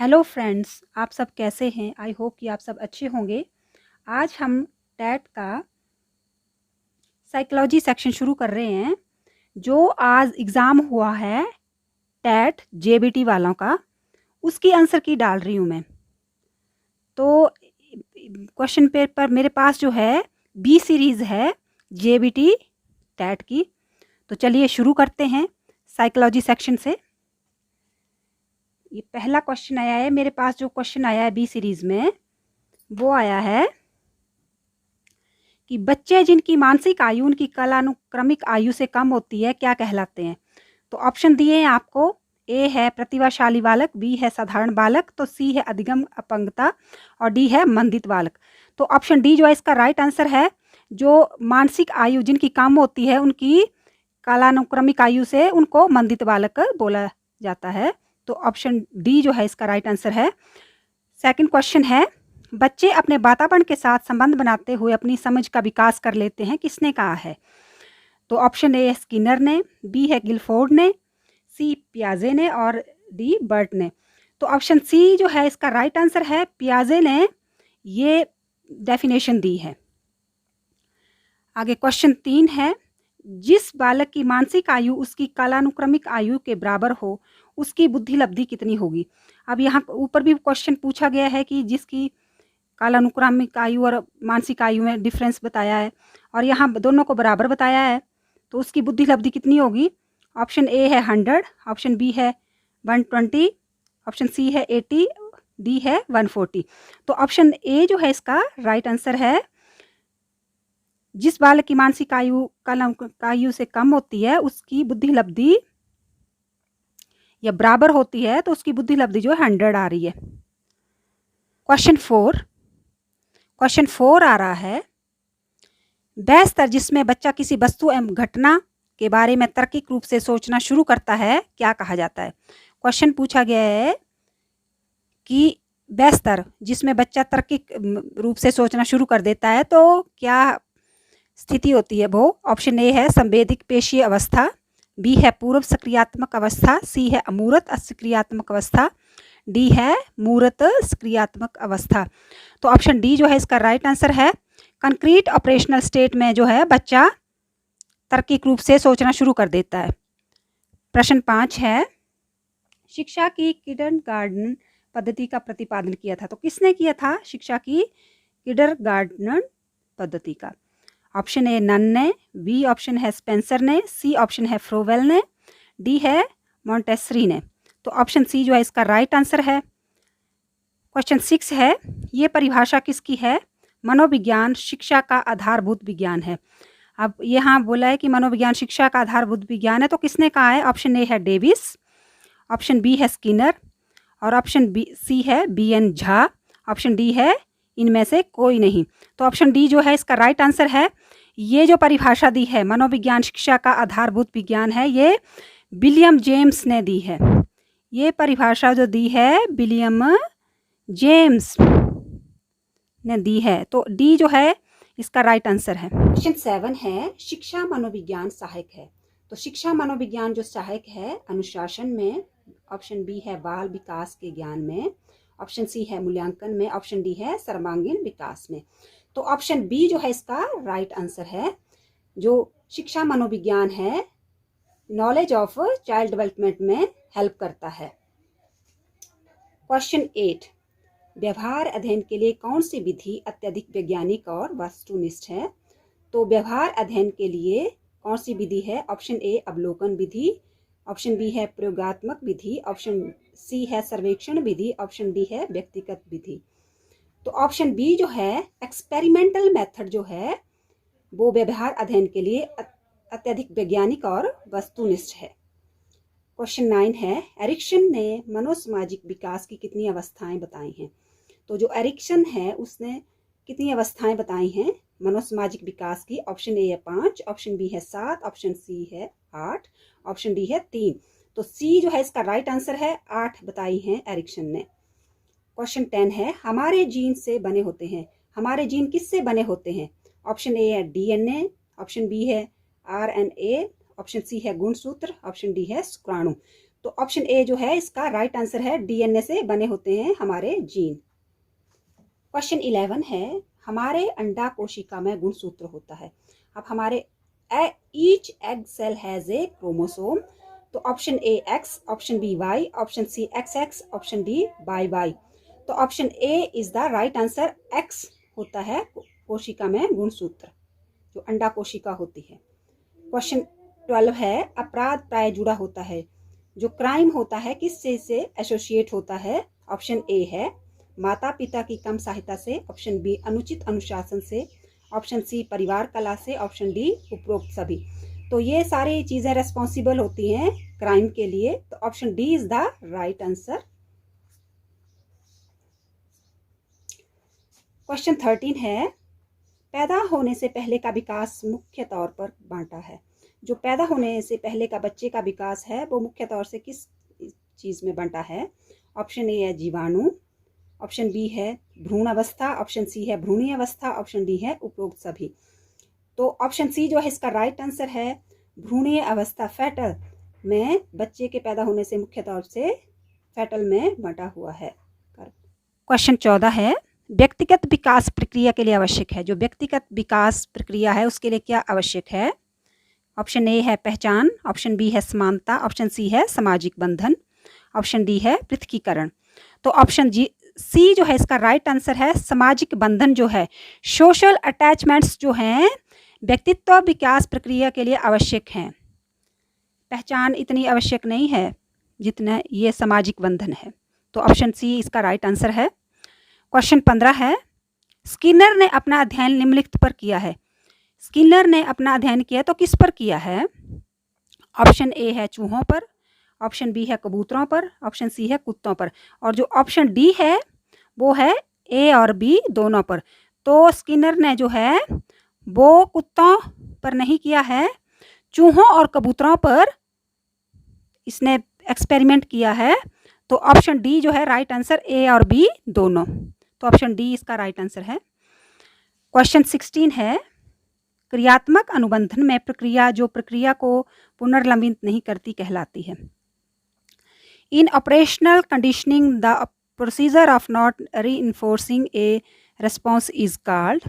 Hello friends, आप सब कैसे हैं? आई होप कि आप सब अच्छे होंगे। आज हम टैट का साइकोलॉजी सेक्शन शुरू कर रहे हैं। जो आज एग्ज़ाम हुआ है टैट जेबीटी वालों का, उसकी आंसर की डाल रही हूँ मैं। तो क्वेश्चन पेपर मेरे पास जो है बी सीरीज़ है जेबीटी टैट की। तो चलिए शुरू करते हैं साइकोलॉजी सेक्शन से। ये पहला क्वेश्चन आया है मेरे पास। जो क्वेश्चन आया है बी सीरीज़ में वो आया है कि बच्चे जिनकी मानसिक आयु उनकी कालानुक्रमिक आयु से कम होती है क्या कहलाते हैं। तो ऑप्शन दिए हैं आपको। ए है प्रतिभाशाली बालक, बी है साधारण बालक, तो सी है अधिगम अपंगता और डी है मंदित बालक। तो ऑप्शन डी जो है इसका राइट आंसर है। जो मानसिक आयु जिनकी कम होती है उनकी कालानुक्रमिक आयु से उनको मंदित बालक बोला जाता है। तो ऑप्शन डी जो है इसका राइट आंसर है। सेकंड क्वेश्चन है, बच्चे अपने वातावरण के साथ संबंध बनाते हुए अपनी समझ का विकास कर लेते हैं, किसने कहा है। तो ऑप्शन ए है स्किनर ने, बी है गिलफोर्ड ने, सी पियाजे ने और डी बर्ट ने। तो ऑप्शन सी जो है इसका राइट आंसर है। पियाजे ने ये डेफिनेशन दी है। आगे क्वेश्चन 3 है, जिस बालक की मानसिक आयु उसकी कालानुक्रमिक आयु के बराबर हो उसकी बुद्धि लब्धि कितनी होगी। अब यहाँ ऊपर भी क्वेश्चन पूछा गया है कि जिसकी कालानुक्रमिक आयु और मानसिक आयु में डिफरेंस बताया है और यहाँ दोनों को बराबर बताया है, तो उसकी बुद्धि लब्धि कितनी होगी। ऑप्शन ए है 100, ऑप्शन बी है 120, ऑप्शन सी है 80, डी है 140। तो ऑप्शन ए जो है इसका राइट आंसर है। जिस बालक की मानसिक आयु कालानुक्रमिक आयु से कम होती है उसकी बुद्धि लब्धि या बराबर होती है तो उसकी बुद्धि लब्धि जो 100 आ रही है। क्वेश्चन 4 आ रहा है, वह स्तर जिसमें बच्चा किसी वस्तु एवं घटना के बारे में तार्किक रूप से सोचना शुरू करता है क्या कहा जाता है। क्वेश्चन पूछा गया है कि वह स्तर जिसमें बच्चा तार्किक रूप से सोचना शुरू कर देता है तो क्या स्थिति होती है वो। ऑप्शन ए है संवेदिक पेशीय अवस्था, बी है पूर्व सक्रियात्मक अवस्था, सी है अमूर्त असक्रियात्मक अवस्था, डी है मूर्त सक्रियात्मक अवस्था। तो ऑप्शन डी जो है इसका राइट आंसर है। कंक्रीट ऑपरेशनल स्टेट में जो है बच्चा तार्किक रूप से सोचना शुरू कर देता है। प्रश्न 5 है, शिक्षा की किंडरगार्टन पद्धति का प्रतिपादन किया था, तो किसने किया था शिक्षा की किंडरगार्टन पद्धति का। ऑप्शन ए नन ने, बी ऑप्शन है स्पेंसर ने, सी ऑप्शन है फ्रोवेल ने, डी है मॉन्टेसरी ने। तो ऑप्शन सी जो है इसका राइट आंसर है। क्वेश्चन 6 है, ये परिभाषा किसकी है। मनोविज्ञान शिक्षा का आधारभूत विज्ञान है। अब यहाँ बोला है कि मनोविज्ञान शिक्षा का आधारभूत विज्ञान है, तो किसने कहा है। ऑप्शन ए है डेविस, ऑप्शन बी है स्किनर और ऑप्शन सी है BN झा, ऑप्शन डी है इनमें से कोई नहीं। तो ऑप्शन डी जो है इसका राइट आंसर है। ये जो परिभाषा दी है मनोविज्ञान शिक्षा का आधारभूत विज्ञान है, ये विलियम जेम्स ने दी है। ये परिभाषा जो दी है विलियम जेम्स ने दी है। तो डी जो है इसका राइट आंसर है। क्वेश्चन 7 है, शिक्षा मनोविज्ञान सहायक है, तो शिक्षा मनोविज्ञान जो सहायक है अनुशासन में, ऑप्शन बी है बाल विकास के ज्ञान में, ऑप्शन सी है मूल्यांकन में, ऑप्शन डी है सर्वांगीण विकास में। तो ऑप्शन बी जो है इसका राइट आंसर है। जो शिक्षा मनोविज्ञान है नॉलेज ऑफ चाइल्ड डेवलपमेंट में हेल्प करता है। क्वेश्चन 8, व्यवहार अध्ययन के लिए कौन सी विधि अत्यधिक वैज्ञानिक और वस्तुनिष्ठ है। तो व्यवहार अध्ययन के लिए कौन सी विधि है। ऑप्शन ए अवलोकन विधि, ऑप्शन बी है प्रयोगात्मक विधि, ऑप्शन सी है सर्वेक्षण विधि, ऑप्शन डी है व्यक्तिगत विधि। तो ऑप्शन बी जो है एक्सपेरिमेंटल मेथड जो है वो व्यवहार अध्ययन के लिए अत्यधिक वैज्ञानिक और वस्तुनिष्ठ है। क्वेश्चन 9 है, एरिक्सन ने मनोसामाजिक विकास की कितनी अवस्थाएं बताई हैं। तो जो एरिक्सन है उसने कितनी अवस्थाएं बताई हैं मनोसामाजिक विकास की। ऑप्शन ए है 5, ऑप्शन बी है 7, ऑप्शन सी है 8, ऑप्शन डी है 3। तो सी जो है इसका राइट आंसर है, 8 बताई हैं एरिक्सन ने। क्वेश्चन 10 है, हमारे जीन से बने होते हैं, हमारे जीन किससे बने होते हैं। ऑप्शन ए है DNA, ऑप्शन बी है RNA, ऑप्शन सी है गुणसूत्र, ऑप्शन डी है शुक्राणु। तो ऑप्शन ए जो है इसका राइट आंसर है, डीएनए से बने होते हैं हमारे जीन। क्वेश्चन 11 है, हमारे अंडा कोशिका में गुणसूत्र होता है। अब हमारे each egg cell has a chromosome. तो option A X, option B Y, option C X X, option D Y Y. तो option A is the right answer, X होता है कोशिका में गुणसूत्र, जो अंडा कोशिका होती है। क्वेश्चन 12 है, अपराध प्राय जुड़ा होता है। जो क्राइम होता है किससे से एसोसिएट होता है? ऑप्शन ए है माता पिता की कम सहायता से, ऑप्शन बी अनुचित अनुशासन से, ऑप्शन सी परिवार कला से, ऑप्शन डी उपरोक्त सभी। तो ये सारी चीजें रेस्पॉन्सिबल होती हैं क्राइम के लिए, तो option D is the right answer. Question 13 है, पैदा होने से पहले का विकास मुख्य तौर पर बांटा है। जो पैदा होने से पहले का बच्चे का विकास है वो मुख्य तौर से किस चीज में बंटा है? ऑप्शन ए है जीवाणु, ऑप्शन बी है भ्रूण अवस्था, ऑप्शन सी है भ्रूणीय अवस्था, ऑप्शन डी है उपरोक्त सभी। तो ऑप्शन सी जो है इसका राइट आंसर है, भ्रूणीय अवस्था, फेटल में बच्चे के पैदा होने से मुख्य तौर से फेटल में बंटा हुआ है। क्वेश्चन 14 है, व्यक्तिगत विकास प्रक्रिया के लिए आवश्यक है। जो व्यक्तिगत विकास प्रक्रिया है उसके लिए क्या आवश्यक है? ऑप्शन ए है पहचान, ऑप्शन बी है समानता, ऑप्शन सी है सामाजिक बंधन, ऑप्शन डी है पृथकीकरण। तो ऑप्शन सी जो है इसका राइट आंसर है, सामाजिक बंधन जो है, सोशल अटैचमेंट्स जो हैं व्यक्तित्व विकास प्रक्रिया के लिए आवश्यक हैं। पहचान इतनी आवश्यक नहीं है जितना ये सामाजिक बंधन है। तो ऑप्शन सी इसका राइट आंसर है। क्वेश्चन 15 है, स्किनर ने अपना अध्ययन निम्नलिखित पर किया है। स्किनर ने अपना अध्ययन किया तो किस पर किया है? ऑप्शन ए है चूहों पर, ऑप्शन बी है कबूतरों पर, ऑप्शन सी है कुत्तों पर, और जो ऑप्शन डी है वो है ए और बी दोनों पर। तो स्किनर ने जो है वो कुत्तों पर नहीं किया है, चूहों और कबूतरों पर इसने एक्सपेरिमेंट किया है। तो ऑप्शन डी जो है राइट आंसर, ए और बी दोनों। तो ऑप्शन डी इसका राइट आंसर है। क्वेश्चन 16 है, क्रियात्मक अनुबंधन में प्रक्रिया जो प्रक्रिया को पुनर्लंबित नहीं करती कहलाती है। In operational conditioning the procedure of not reinforcing a response is called.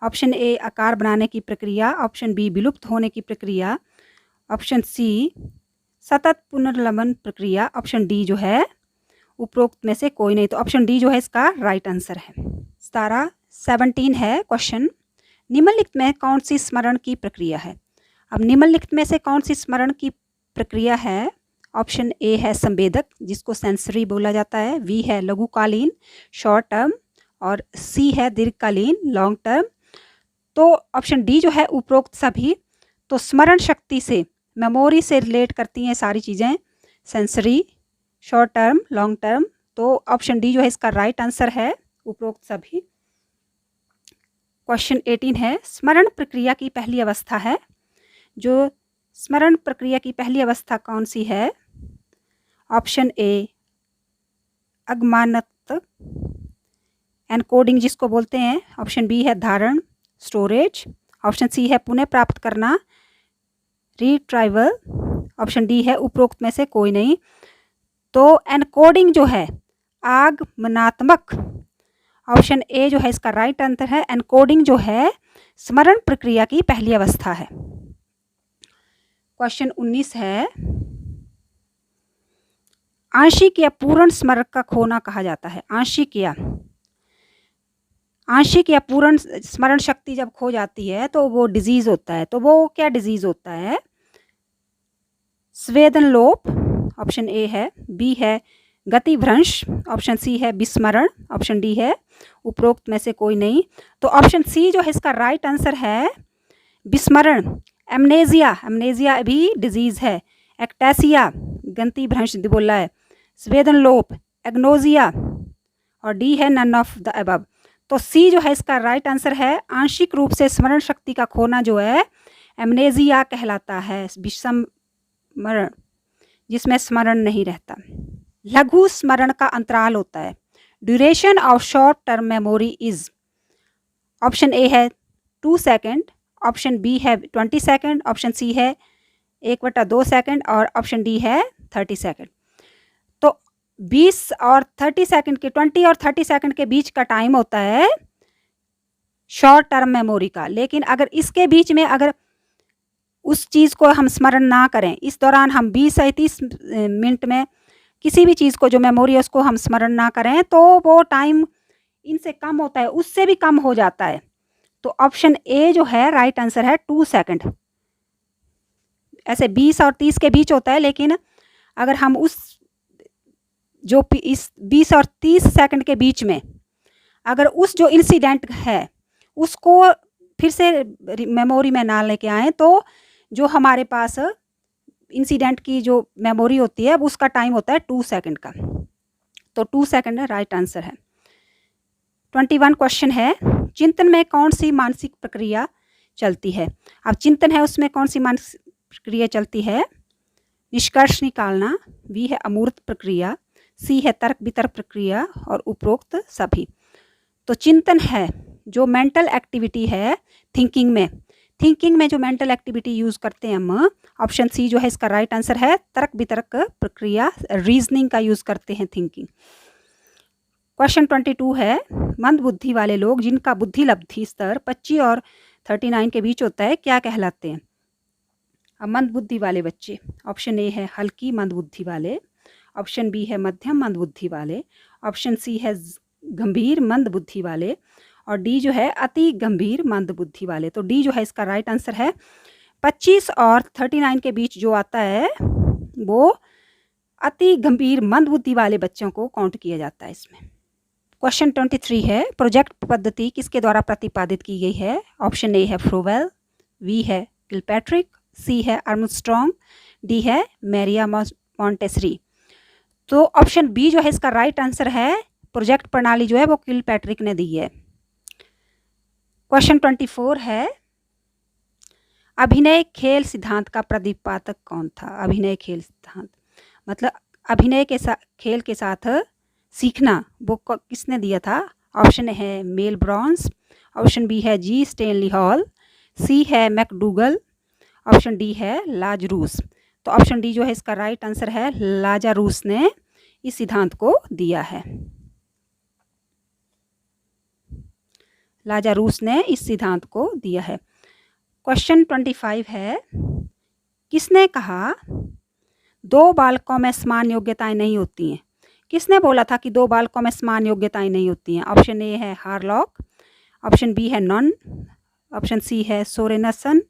Option A आकार बनाने की प्रक्रिया, ऑप्शन बी विलुप्त होने की प्रक्रिया, ऑप्शन सी सतत पुनर्लंबन प्रक्रिया, ऑप्शन डी जो है उपरोक्त में से कोई नहीं। तो ऑप्शन डी जो है इसका राइट आंसर है। 17 है क्वेश्चन, निम्नलिखित में कौन सी स्मरण की प्रक्रिया है? अब निम्नलिखित में से कौन सी स्मरण की प्रक्रिया है? ऑप्शन ए है संवेदक जिसको सेंसरी बोला जाता है, बी है लघुकालीन शॉर्ट टर्म, और सी है दीर्घकालीन लॉन्ग टर्म। तो ऑप्शन डी जो है उपरोक्त सभी। तो स्मरण शक्ति से, मेमोरी से रिलेट करती हैं सारी चीज़ें, sensory, short term, long term. तो ऑप्शन डी जो है इसका राइट आंसर है, उपरोक्त सभी। क्वेश्चन 18 है, स्मरण प्रक्रिया की पहली अवस्था है। जो स्मरण प्रक्रिया की पहली अवस्था कौन सी है? ऑप्शन ए अगमानक, एनकोडिंग जिसको बोलते हैं, ऑप्शन बी है धारण, स्टोरेज, ऑप्शन सी है पुनः प्राप्त करना, रिट्राइवल, ऑप्शन डी है उपरोक्त में से कोई नहीं। तो एनकोडिंग जो है आगमनात्मक, ऑप्शन ए जो है इसका राइट आंसर है। एनकोडिंग जो है स्मरण प्रक्रिया की पहली अवस्था है। क्वेश्चन 19 है, आंशिक या पूर्ण स्मरण का खोना कहा जाता है। आंशिक या पूर्ण स्मरण शक्ति जब खो जाती है तो वो डिजीज होता है। तो वो क्या डिजीज होता है? स्वेदन लोप, ऑप्शन ए है, बी है गतिभ्रंश, ऑप्शन सी है विस्मरण, ऑप्शन डी है उपरोक्त में से कोई नहीं। तो ऑप्शन सी जो है इसका राइट आंसर है, विस्मरण। एमनेजिया भी डिजीज है, एक्टेसिया गतिभ्रंश बोला है, स्वेदन लोप एग्नोजिया, और डी है नन ऑफ द अबव। तो सी जो है इसका राइट आंसर है। आंशिक रूप से स्मरण शक्ति का खोना जो है एमनेजिया कहलाता है, विस्मरण जिसमें स्मरण नहीं रहता। लघु स्मरण का अंतराल होता है। Duration of short term memory is, option A है 2 सेकेंड, ऑप्शन बी है 20 सेकेंड, ऑप्शन सी है 1/2 सेकेंड, और ऑप्शन डी है 30 सेकंड। तो 20 और 30 सेकंड के 20 और 30 सेकंड के बीच का टाइम होता है शॉर्ट टर्म मेमोरी का। लेकिन अगर इसके बीच में अगर उस चीज़ को हम स्मरण ना करें, इस दौरान हम 20 से 30 मिनट में किसी भी चीज़ को जो मेमोरी है उसको हम स्मरण ना करें, तो वो टाइम इनसे कम होता है, उससे भी कम हो जाता है। तो ऑप्शन ए जो है राइट आंसर है 2 सेकंड। ऐसे 20 और 30 के बीच होता है, लेकिन अगर हम उस जो इस 20 और 30 सेकंड के बीच में अगर उस जो इंसिडेंट है उसको फिर से मेमोरी में ना लेके आए, तो जो हमारे पास इंसिडेंट की जो मेमोरी होती है उसका टाइम होता है 2 सेकंड का। तो 2 सेकंड राइट आंसर है। 21 क्वेश्चन है, चिंतन में कौन सी मानसिक प्रक्रिया चलती है? अब चिंतन है उसमें कौन सी मानसिक प्रक्रिया चलती है? निष्कर्ष निकालना, बी है अमूर्त प्रक्रिया, सी है तर्क वितर्क प्रक्रिया और उपरोक्त सभी। तो चिंतन है जो मेंटल एक्टिविटी है थिंकिंग में जो मेंटल एक्टिविटी यूज करते हैं हम, ऑप्शन सी जो है इसका राइट आंसर है। तर्क वितर्क प्रक्रिया रीजनिंग का यूज करते हैं थिंकिंग। क्वेश्चन 22 है, मंद बुद्धि वाले लोग जिनका बुद्धि लब्धि स्तर 25 और 39 के बीच होता है क्या कहलाते हैं? अब मंद बुद्धि वाले बच्चे, ऑप्शन ए है हल्की मंद बुद्धि वाले, ऑप्शन बी है मध्यम मंद बुद्धि वाले, ऑप्शन सी है गंभीर मंद बुद्धि वाले और डी जो है अति गंभीर मंद बुद्धि वाले। तो डी जो है इसका राइट आंसर है। 25 और 39 के बीच जो आता है वो अति गंभीर मंद बुद्धि वाले बच्चों को काउंट किया जाता है इसमें। क्वेश्चन 23 है, प्रोजेक्ट पद्धति किसके द्वारा प्रतिपादित की गई है? ऑप्शन ए है फ्रोवेल, बी है किलपैट्रिक, सी है आर्मस्ट्रॉन्ग, डी है मैरिया मॉन्टेसरी। तो ऑप्शन बी जो है इसका राइट आंसर है। प्रोजेक्ट प्रणाली जो है वो किलपैट्रिक ने दी है। क्वेश्चन 24 है, अभिनय खेल सिद्धांत का प्रतिपादक कौन था? अभिनय खेल सिद्धांत मतलब अभिनय के साथ खेल के साथ सीखना वो किसने दिया था? ऑप्शन है मेल ब्रॉन्स, ऑप्शन बी है जी स्टेनली हॉल, सी है मैकडूगल, ऑप्शन डी है लाजरूस। तो ऑप्शन डी जो है इसका राइट आंसर है। लाजरूस ने इस सिद्धांत को दिया है। लाजरूस ने इस सिद्धांत को दिया है। क्वेश्चन 25 है, किसने कहा 2 बालकों में समान योग्यताएं नहीं होती हैं? किसने बोला था कि 2 बालकों में समान योग्यताएं नहीं होती हैं? ऑप्शन ए है हार्लॉक, ऑप्शन बी है नॉन, ऑप्शन सी है सोरेनसन,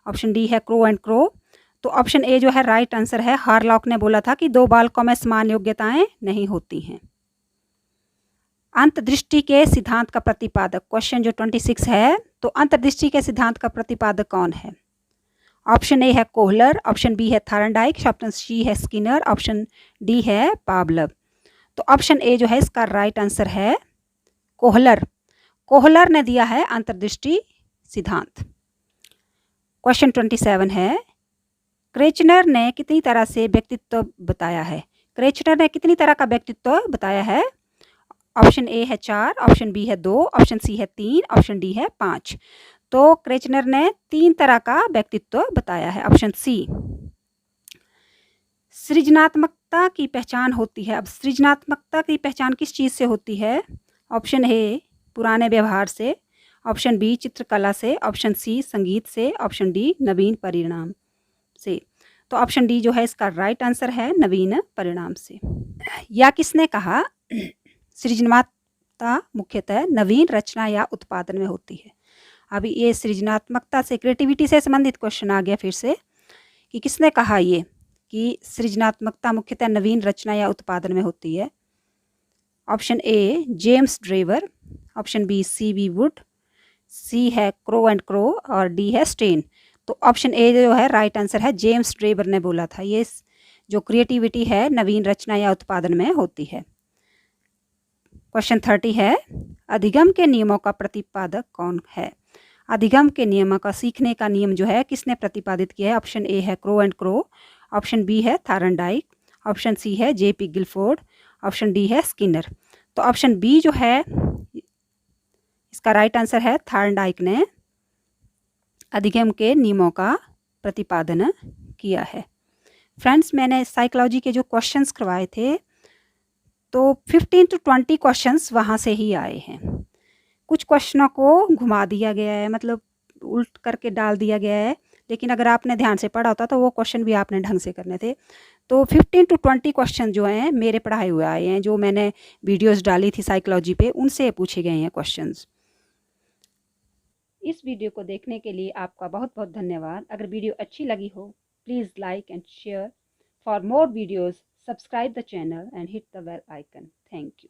ऑप्शन डी है क्रो एंड क्रो। तो ऑप्शन ए जो है राइट आंसर है। हार्लॉक ने बोला था कि 2 बालकों में समान योग्यताएं नहीं होती हैं। अंतर्दृष्टि के सिद्धांत का प्रतिपादक, क्वेश्चन जो 26 है, तो अंतर्दृष्टि के सिद्धांत का प्रतिपादक कौन है? ऑप्शन ए है कोहलर, ऑप्शन बी है थायरनडाइक, ऑप्शन सी है स्किनर, ऑप्शन डी है पावलव। तो ऑप्शन ए जो है इसका राइट आंसर है कोहलर। कोहलर ने दिया है अंतर्दृष्टि सिद्धांत। क्वेश्चन 27 है, क्रेचनर ने कितनी तरह से व्यक्तित्व बताया है? क्रेचनर ने कितनी तरह का व्यक्तित्व बताया है? ऑप्शन ए है 4, ऑप्शन बी है 2, ऑप्शन सी है 3, ऑप्शन डी है 5। तो क्रेचनर ने 3 तरह का व्यक्तित्व बताया है, ऑप्शन सी। सृजनात्मकता की पहचान होती है। अब सृजनात्मकता की पहचान किस चीज़ से होती है? ऑप्शन ए पुराने व्यवहार से, ऑप्शन बी चित्रकला से, ऑप्शन सी संगीत से, ऑप्शन डी नवीन परिणाम से। तो ऑप्शन डी जो है इसका राइट आंसर है, नवीन परिणाम से। या किसने कहा सृजनात्मकता मुख्यतः नवीन रचना या उत्पादन में होती है? अभी ये सृजनात्मकता से, क्रिएटिविटी से संबंधित क्वेश्चन आ गया फिर से कि किसने कहा ये कि सृजनात्मकता मुख्यतः नवीन रचना या उत्पादन में होती है? Option A James Drever, option B C V Wood, C है क्रो एंड क्रो और डी है स्टेन। तो ऑप्शन ए जो है राइट आंसर है। जेम्स ड्रेवर ने बोला था ये जो क्रिएटिविटी है नवीन रचना या उत्पादन में होती है। क्वेश्चन 30 है, अधिगम के नियमों का प्रतिपादक कौन है? अधिगम के नियमों का, सीखने का नियम जो है किसने प्रतिपादित किया है? ऑप्शन ए है Crow and Crow, option B है थायरनडाइक, ऑप्शन सी है जेपी गिलफोर्ड, ऑप्शन डी है स्किनर। तो ऑप्शन बी जो है इसका राइट आंसर है। थायरनडाइक ने अधिगम के नियमों का प्रतिपादन किया है। फ्रेंड्स, मैंने साइकोलॉजी के जो क्वेश्चंस करवाए थे, तो 15 to 20 क्वेश्चंस वहाँ से ही आए हैं। कुछ क्वेश्चनों को घुमा दिया गया है, मतलब उल्ट करके डाल दिया गया है, लेकिन अगर आपने ध्यान से पढ़ा होता तो वो क्वेश्चन भी आपने ढंग से करने थे। तो 15 to 20 क्वेश्चन जो हैं मेरे पढ़ाए हुए आए हैं, जो मैंने वीडियोस डाली थी साइकोलॉजी पे, उनसे पूछे गए हैं क्वेश्चंस। इस वीडियो को देखने के लिए आपका बहुत बहुत धन्यवाद। अगर वीडियो अच्छी लगी हो, please like and share. For more videos, subscribe the channel and hit the bell icon. Thank you.